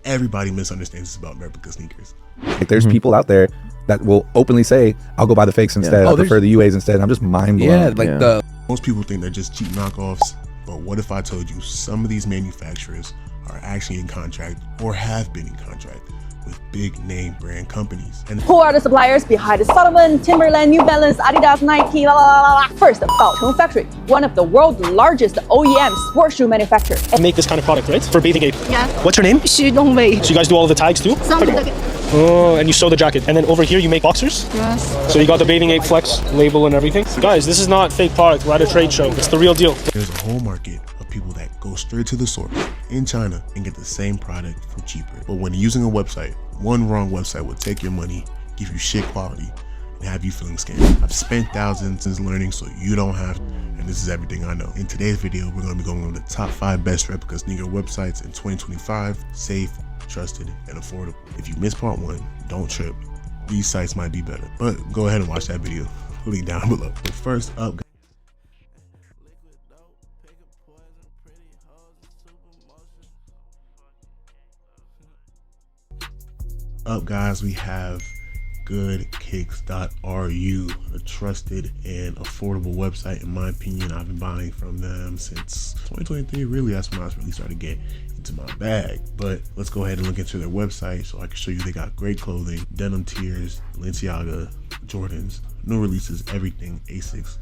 Everybody misunderstands this about replica sneakers. Like, there's people out there that will openly say, I'll go buy the fakes instead. I prefer the UAs instead. I'm just mind blown. Most people think they're just cheap knockoffs, but what if I told you some of these manufacturers are actually in contract or have been in contract with big name brand companies? And who are the suppliers behind the Salomon, Timberland, New Balance, Adidas, Nike, First, Baocheng Factory, one of the world's largest OEM sports shoe manufacturers. Make this kind of product, right? For bathing ape. Yeah. What's her name? Xu Dongwei. So you guys do all of the tags too? Oh, and you sew the jacket. And then over here you make boxers? Yes. So you got the bathing ape flex label and everything. Guys, this is not fake product. We're at a trade show. It's the real deal. There's a whole market of people that go straight to the source in China and get the same product for cheaper. But when using a website, one wrong website will take your money, give you shit quality, and have you feeling scammed. I've spent thousands since learning so you don't have to, and this is everything I know. In today's video, we're going to be going over the top 5 best replica sneaker websites in 2025, safe, trusted, and affordable. If you missed part 1, don't trip. These sites might be better, but go ahead and watch that video. Link down below. But first up, guys, we have Goodkicks.ru, a trusted and affordable website. In my opinion, I've been buying from them since 2023. Really, that's when I really started getting into my bag. But let's go ahead and look into their website so I can show you they got great clothing, denim tiers, Balenciaga, Jordans, new releases, everything, Asics.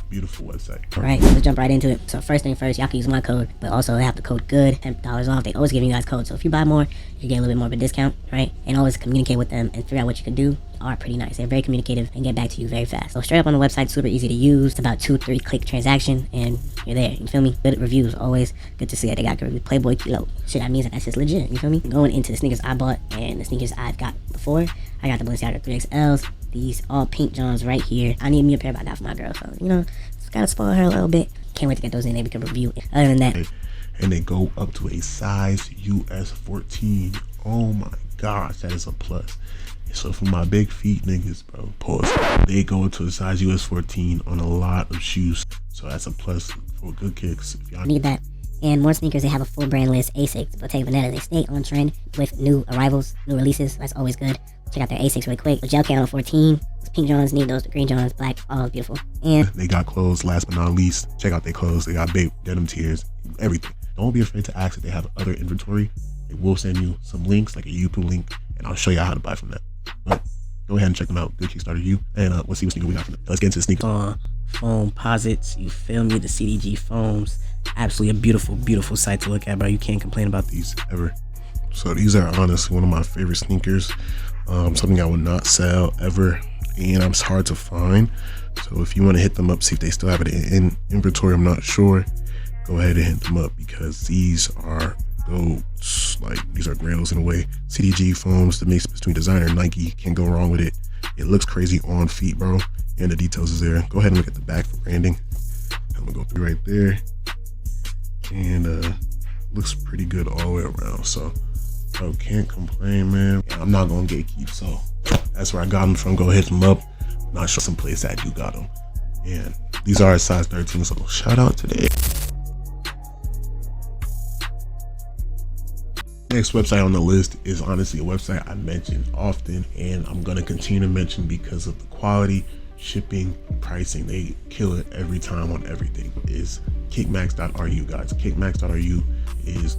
Beautiful website. Right, so let's jump right into it. So first thing first, y'all can use my code, but also they have the code GOOD, $10 off. They always give you guys codes, so if you buy more, you get a little bit more of a discount, right? And always communicate with them and figure out what you can do. Are pretty nice. They're very communicative and get back to you very fast. So straight up on the website, super easy to use. It's about 2-3 click transaction and you're there. You feel me? Good reviews, always good to see it. They got good reviews. Playboy Kilo. Shit, that means that that's just legit. You feel me? Going into the sneakers I bought and the sneakers I've got before, I got the Balenciaga 3XLs. These all pink Johns right here. I need me a pair, but I got for my girl, so you know, just gotta spoil her a little bit. Can't wait to get those in there. We can review it. Other than that, and they go up to a size US 14. Oh my gosh, that is a plus. So for my big feet niggas, bro, pause. They go to a size US 14 on a lot of shoes. So that's a plus for Goodkicks. If y'all need that. And more sneakers, they have a full brand list. Asics, Bottega Veneta, they stay on trend with new arrivals, new releases. That's always good. Check out their Asics really quick. The gel can on 14. Those pink Johns, need those. The green Johns, black, all beautiful. And they got clothes, last but not least. Check out their clothes. They got big denim tiers, everything. Don't be afraid to ask if they have other inventory. They will send you some links, like a YouTube link, and I'll show you how to buy from them. But go ahead and check them out. Goodkicks.ru, and we'll see what sneaker we got from them. Let's get into the sneaker. Foam posits, you feel me? The CDG foams, absolutely a beautiful, beautiful sight to look at, bro. You can't complain about these ever. So these are honestly one of my favorite sneakers. Something I would not sell ever, and it's hard to find. So if you want to hit them up, see if they still have it in inventory, I'm not sure. Go ahead and hit them up because these are goats. Like, these are grails in a way. CDG foams, the mix between designer and Nike, can't go wrong with it. It looks crazy on feet, bro, and the details is there. Go ahead and look at the back for branding. I'm gonna go through right there, and looks pretty good all the way around. So bro, can't complain, man. I'm not gonna gatekeep, so that's where I got them from. Go hit them up. Not sure some place I do got them, and these are a size 13, so shout out today. Next website on the list is honestly a website I mention often, and I'm gonna continue to mention because of the quality, shipping, pricing. They kill it every time on everything. Is Kickmax.ru, guys. Kickmax.ru is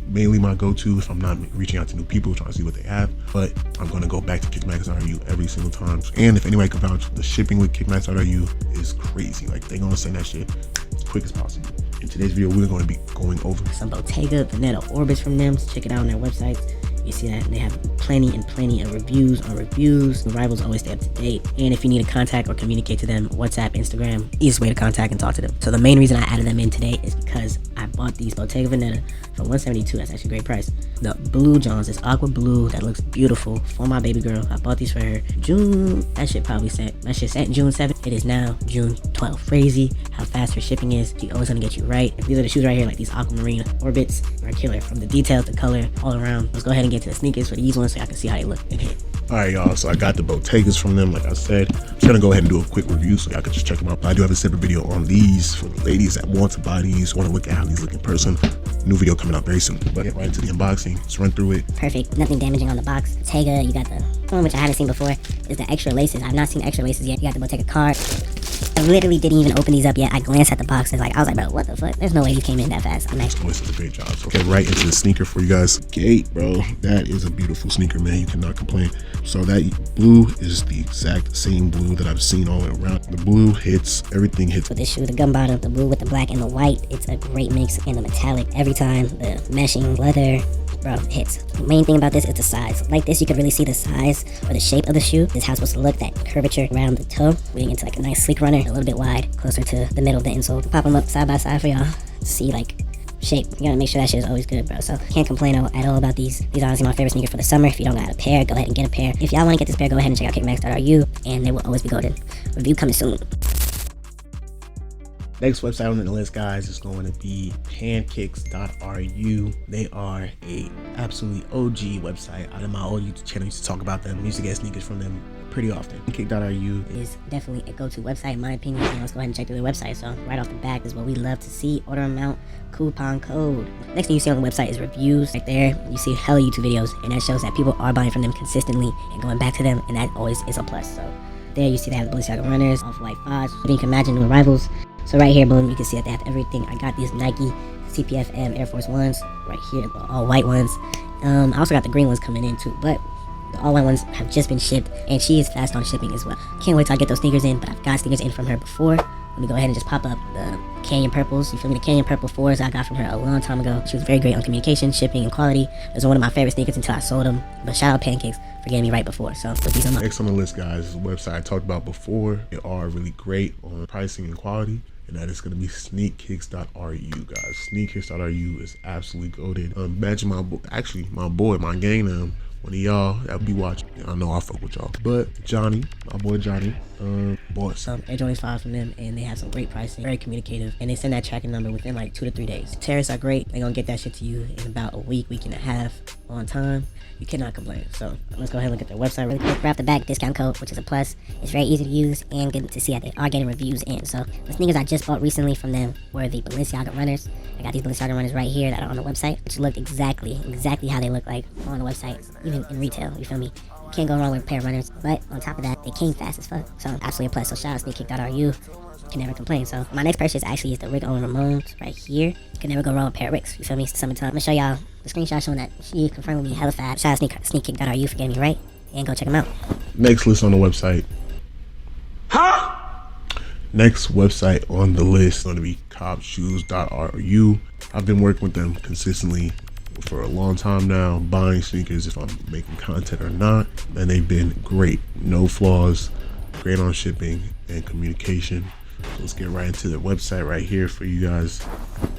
mainly my go-to if I'm not reaching out to new people trying to see what they have, but I'm gonna go back to Kickmax.ru every single time. And if anybody can vouch, the shipping with Kickmax.ru is crazy. Like, they gonna send that shit as quick as possible. In today's video, we're going to be going over some Bottega Veneta orbits from them. So check it out on their websites. You see that they have plenty of reviews on reviews. The rivals always stay up to date. And if you need to contact or communicate to them, WhatsApp, Instagram, easiest way to contact and talk to them. So the main reason I added them in today is because I bought these Bottega Veneta for $172. That's actually a great price. The blue Johns, this aqua blue that looks beautiful for my baby girl. I bought these for her June. That shit sent June 7th. It is now June 12th. Crazy how fast her shipping is. She always gonna get you right. These are the shoes right here, like these aquamarine orbits are killer. From the details, the color, all around. Let's go ahead and get to the sneakers for these ones so y'all can see how they look and hit. All right, y'all, so I got the Bottegas from them. Like I said, I'm just gonna go ahead and do a quick review so y'all can just check them out. I do have a separate video on these for the ladies that want to buy these, want to look at how these look in person. New video coming out very soon. But get right into the unboxing. Let's run through it. Perfect. Nothing damaging on the box. Tega, you got the one which I haven't seen before is the extra laces. I've not seen extra laces yet. You got the Bottega card. I literally didn't even open these up yet. I glanced at the boxes. I was like, bro, what the fuck? There's no way these came in that fast. Always does a great job. So get right into the sneaker for you guys. Gate, bro. That is a beautiful sneaker, man. You cannot complain. So that blue is the exact same blue that I've seen all the way around. The blue hits, everything hits. With this shoe, the gum bottom, the blue with the black and the white, it's a great mix, and the metallic every time. The meshing, leather, bro, hits. The main thing about this is the size. Like this, you can really see the size or the shape of the shoe. This is how it's supposed to look, that curvature around the toe, leading into like a nice sleek runner, a little bit wide, closer to the middle of the insole. Pop them up side by side for y'all to see like shape. You gotta make sure that shit is always good, bro. So can't complain at all about these. These are honestly my favorite sneakers for the summer. If you don't got a pair, go ahead and get a pair. If y'all want to get this pair, go ahead and check out kickmax.ru, and they will always be golden. Review coming soon. Next website on the list, guys, is going to be Pankicks.ru. They are a absolutely OG website. Out of my old YouTube channel, I used to talk about them. I used to get sneakers from them pretty often. Pankicks.ru is definitely a go-to website in my opinion. Let's go ahead and check through the website. So right off the back is what we love to see. Order amount, coupon code. Next thing you see on the website is reviews. Right there, you see hella YouTube videos, and that shows that people are buying from them consistently and going back to them, and that always is a plus. So there you see they have the Balenciaga runners, off-white 5s. You can imagine the arrivals. So right here, boom, you can see that they have everything. I got these Nike CPFM Air Force Ones right here, the all white ones. I also got the green ones coming in too, but the all white ones have just been shipped, and she is fast on shipping as well. Can't wait till I get those sneakers in, but I've got sneakers in from her before. Let me go ahead and just pop up the Canyon Purples. You feel me? The Canyon Purple 4s I got from her a long time ago. She was very great on communication, shipping, and quality. Those are one of my favorite sneakers until I sold them. But shout out Pancakes for getting me right before. So put these on my next on the list, guys, is a website I talked about before. They are really great on pricing and quality, and that is going to be sneakkicks.ru, guys. Sneakkicks.ru is absolutely goated. Imagine my boy, my gang, them. One of y'all that be watching, I know I fuck with y'all. But Johnny, my boy Johnny, boss. Air Jordan 5 from them, and they have some great pricing, very communicative, and they send that tracking number within like 2 to 3 days. Tariffs are great. They're gonna get that shit to you in about a week and a half on time. You cannot complain. So let's go ahead and look at their website really quick. Right off the back, discount code, which is a plus. It's very easy to use and good to see that they are getting reviews in. So the sneakers I just bought recently from them were the Balenciaga runners. I got these Balenciaga runners right here that are on the website, which look exactly how they look like on the website, even in retail. You feel me? Can't go wrong with a pair of runners. But on top of that, they came fast as fuck. So absolutely a plus. So shout out sneakkick.ru. Can never complain. So my next purchase actually is the Rick on Ramones right here. You can never go wrong with a pair of Ricks. You feel me? It's summertime. I'm gonna show y'all the screenshot showing that she confirmed with me hella fast. Shout out sneakkick.ru for getting me right, and go check them out. Next list on the website. Next website on the list is going to be Copshoe.ru. I've been working with them consistently for a long time now, buying sneakers if I'm making content or not, and they've been great. No flaws, great on shipping and communication. So let's get right into the website right here for you guys.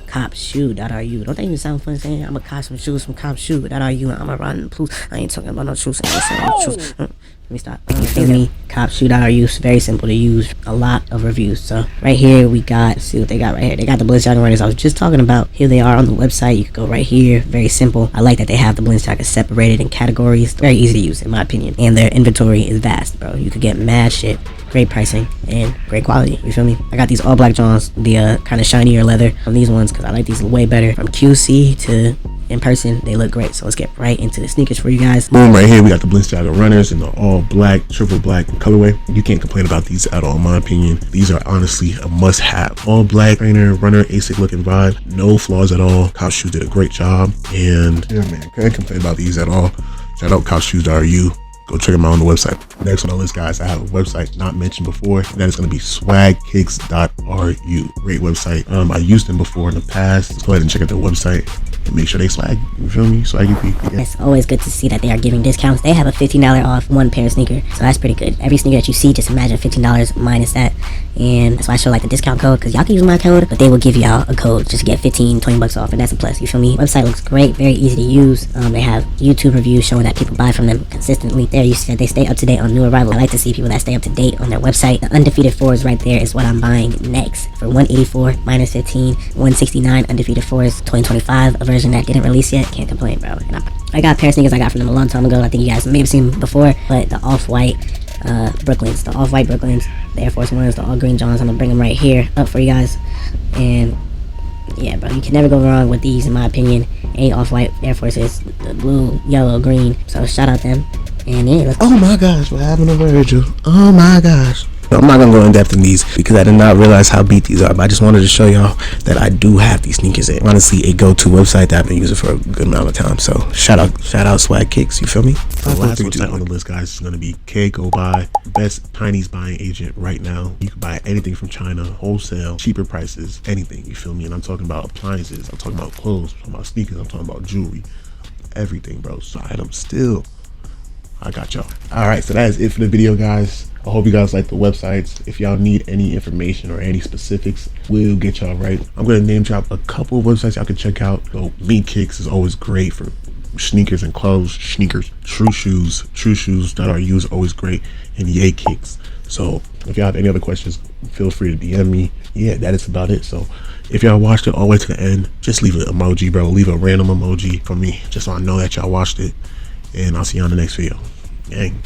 Copshoe.ru. Don't that even sound fun saying I'm gonna cop some shoes from Copshoe.ru and I'm gonna run plus. I ain't talking about no shoes. Let me stop. You feel me? Copshoe.ru is very simple to use. A lot of reviews. So right here we got, see what they got right here. They got the Balenciaga runners I was just talking about. Here they are on the website. You can go right here. Very simple. I like that they have the Balenciaga separated in categories. Very easy to use in my opinion. And their inventory is vast, bro. You could get mad shit. Great pricing and great quality. You feel me? I got these all black Johns, the kind of shinier leather on these ones because I like these way better. From QC to in person, they look great. So let's get right into the sneakers for you guys. Boom, right here we got the Balenciaga runners in the all black, triple black colorway. You can't complain about these at all in my opinion. These are honestly a must have. All black trainer, runner, ASIC looking vibe. No flaws at all. Copshoe did a great job. And yeah, man, can't complain about these at all. Shout out Copshoe.ru. Go check them out on the website. Next on the list, guys, I have a website not mentioned before. That is going to be Swagkicks.ru. Great website. I used them before in the past. Let's go ahead and check out their website and make sure they swag. You feel me? Swaggy people. Yeah. It's always good to see that they are giving discounts. They have a $15 off one pair of sneaker. So that's pretty good. Every sneaker that you see, just imagine $15 minus that. And that's why I show like the discount code, because y'all can use my code, but they will give y'all a code just to get 15, 20 bucks off, and that's a plus. You feel me? Website looks great, very easy to use. They have YouTube reviews showing that people buy from them consistently. There you see that they stay up to date on new arrivals. I like to see people that stay up to date on their website. The undefeated 4s right there is what I'm buying next for $184 minus 15, $169 undefeated 4s 2025, a version that didn't release yet. Can't complain, bro. And I got a pair of sneakers I got from them a long time ago. I think you guys may have seen them before, but the off-white Brooklyns, the off-white Brooklyns, the Air Force Ones, the all green Johns. I'm gonna bring them right here up for you guys, and Yeah, bro, you can never go wrong with these, in my opinion. 8 off-white Air Forces, the blue, yellow, green. So shout out them. And yeah, oh my gosh, what happened to Virgil? Oh my gosh. I'm not gonna go in depth in these because I did not realize how beat these are, but I just wanted to show y'all that I do have these sneakers. And honestly, a go-to website that I've been using for a good amount of time. So shout out Swagkicks, you feel me? The last website on the list, guys, is going to be Go Buy, best Chinese buying agent right now. You can buy anything from China, wholesale, cheaper prices, anything, you feel me? And I'm talking about appliances, I'm talking about clothes, I'm talking about sneakers, I'm talking about jewelry, everything, bro. So items still, I got y'all. All right, so that is it for the video, guys. I hope you guys like the websites. If y'all need any information or any specifics, we'll get y'all right. I'm gonna name drop a couple of websites y'all can check out. So Meatkicks is always great for sneakers and clothes. Sneakers, True Shoes.ru is always great, and Kicks. So if y'all have any other questions, feel free to DM me. Yeah, that is about it. So if y'all watched it all the way to the end, just leave an emoji, bro. Leave a random emoji for me, just so I know that y'all watched it. And I'll see you on the next video. Gang.